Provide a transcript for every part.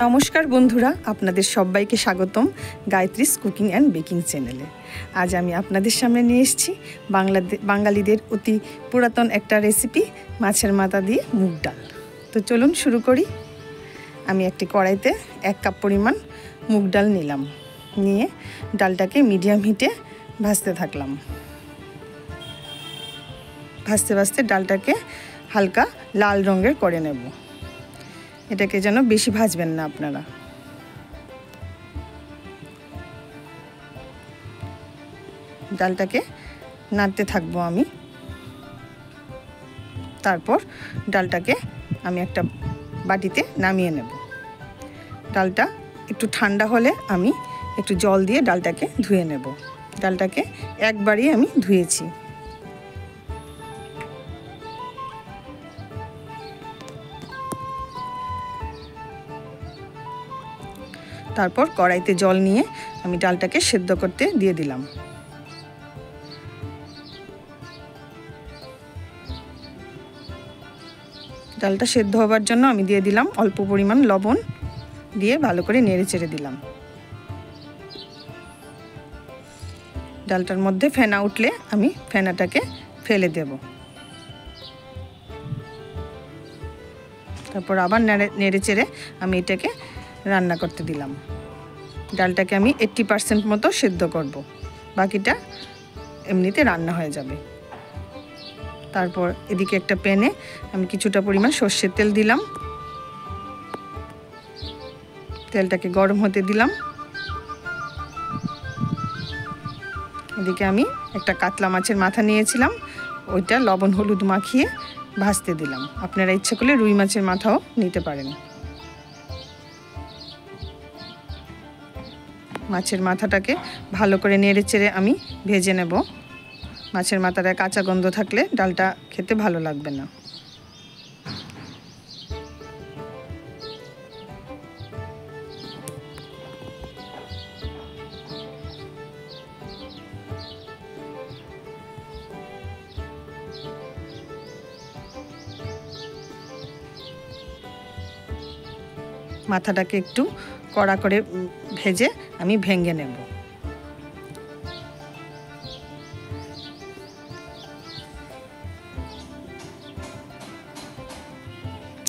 নমস্কার বন্ধুরা, আপনাদের সবাইকে স্বাগতম গায়ত্রীস কুকিং অ্যান্ড বেকিং চ্যানেলে। আজ আমি আপনাদের সামনে নিয়ে এসেছি বাঙালিদের অতি পুরাতন একটা রেসিপি, মাছের মাথা দিয়ে মুগ ডাল। তো চলুন শুরু করি। আমি একটি কড়াইতে 1 কাপ পরিমাণ মুগ ডাল নিলাম, নিয়ে ডালটাকে মিডিয়াম হিটে ভাজতে থাকলাম। ভাজতে ভাজতে ডালটাকে হালকা লাল রঙের করে নেব। এটাকে যেন বেশি ভাজবেন না আপনারা। ডালটাকে নাড়তে থাকবো আমি। তারপর ডালটাকে আমি একটা বাটিতে নামিয়ে নেব। ডালটা একটু ঠান্ডা হলে আমি একটু জল দিয়ে ডালটাকে ধুয়ে নেব। ডালটাকে একবারই আমি ধুয়েছি। তারপর কড়াইতে জল নিয়ে আমি ডালটাকে সেদ্ধ করতে দিয়ে দিলাম। ডালটা সেদ্ধ হবার জন্য আমি দিয়ে দিলাম অল্প পরিমাণ লবণ, দিয়ে ভালো করে নেড়ে চেড়ে দিলাম। ডালটার মধ্যে ফেনা উঠলে আমি ফেনাটাকে ফেলে দেব। তারপর আবার নেড়ে চেড়ে আমি এটাকে রান্না করতে দিলাম। ডালটাকে আমি 80% মতো সেদ্ধ করব, বাকিটা এমনিতে রান্না হয়ে যাবে। তারপর এদিকে একটা প্যানে আমি কিছুটা পরিমাণ সর্ষের তেল দিলাম। তেলটাকে গরম হতে দিলাম। এদিকে আমি একটা কাতলা মাছের মাথা নিয়েছিলাম, ওইটা লবণ হলুদ মাখিয়ে ভাজতে দিলাম। আপনারা ইচ্ছা করলে রুই মাছের মাথাও নিতে পারেন। মাছের মাথাটাকে ভালো করে নেড়ে চেড়ে আমি ভেজে নেব। মাছের মাথাটায় কাঁচা গন্ধ থাকলে ডালটা খেতে ভালো লাগবে না। মাথাটাকে একটু কড়া করে ভেজে আমি ভেঙে নেব।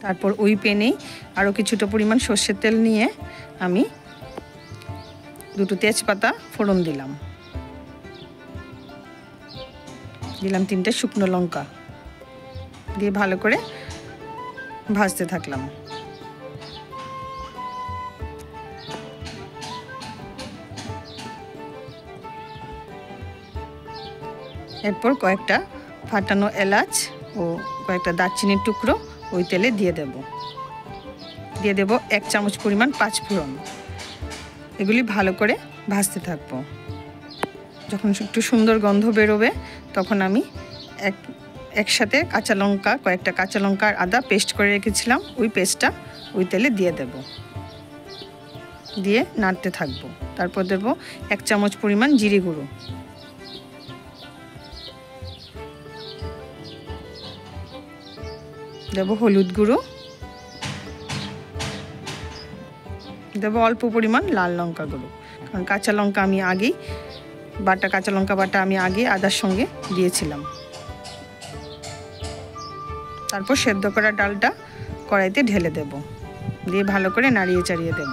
তারপর ওই প্যানেই আরও কিছুটা পরিমাণ সর্ষের তেল নিয়ে আমি 2টো তেজপাতা ফোড়ন দিলাম। 3টে শুকনো লঙ্কা দিয়ে ভালো করে ভাজতে থাকলাম। এরপর কয়েকটা ফাটানো এলাচ ও কয়েকটা দারচিনির টুকরো ওই তেলে দিয়ে দেব। 1 চামচ পরিমাণ পাঁচফোড়ন। এগুলি ভালো করে ভাজতে থাকবো। যখন একটু সুন্দর গন্ধ বেরোবে তখন আমি একসাথে কয়েকটা কাঁচা লঙ্কা আর আদা পেস্ট করে রেখেছিলাম, ওই পেস্টটা ওই তেলে দিয়ে দেব। দিয়ে নাড়তে থাকবো। তারপর দেব 1 চামচ পরিমাণ জিরে গুঁড়ো, দেব হলুদ গুঁড়ো, দেব অল্প পরিমাণ লাল লঙ্কা গুঁড়ো। কারণ কাঁচা লঙ্কা আমি আগেই কাঁচা লঙ্কা বাটা আমি আগে আদার সঙ্গে দিয়েছিলাম। তারপর সেদ্ধ করা ডালটা কড়াইতে ঢেলে দেব, দিয়ে ভালো করে নাড়িয়ে চাড়িয়ে দেব।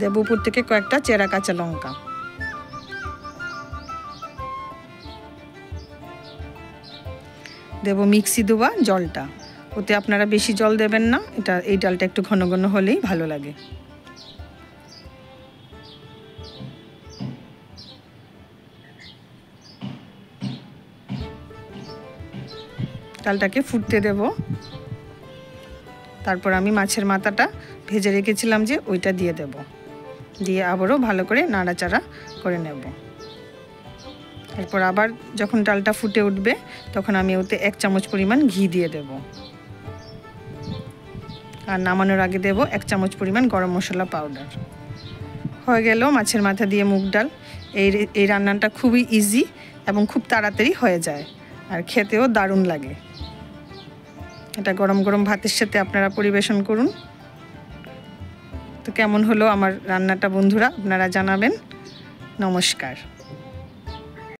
দেব উপর থেকে কয়েকটা চেরা কাঁচা লঙ্কা। দেব মিক্সি ধোয়া জলটা। ওতে আপনারা বেশি জল দেবেন না, এই ডালটা একটু ঘন ঘন হলেই ভালো লাগে। ডালটাকে ফুটতে দেব। তারপর আমি মাছের মাথাটা ভেজে রেখেছিলাম যে ওইটা দিয়ে দেব, দিয়ে আবারও ভালো করে নাড়াচাড়া করে নেব। এরপর আবার যখন ডালটা ফুটে উঠবে তখন আমি ওতে 1 চামচ পরিমাণ ঘি দিয়ে দেব। আর নামানোর আগে দেব 1 চামচ পরিমাণ গরম মশলা পাউডার। হয়ে গেল মাছের মাথা দিয়ে মুগ ডাল। এই রান্নাটা খুবই ইজি এবং খুব তাড়াতাড়ি হয়ে যায় আর খেতেও দারুণ লাগে। এটা গরম গরম ভাতের সাথে আপনারা পরিবেশন করুন। তো কেমন হলো আমার রান্নাটা বন্ধুরা, আপনারা জানাবেন। নমস্কার।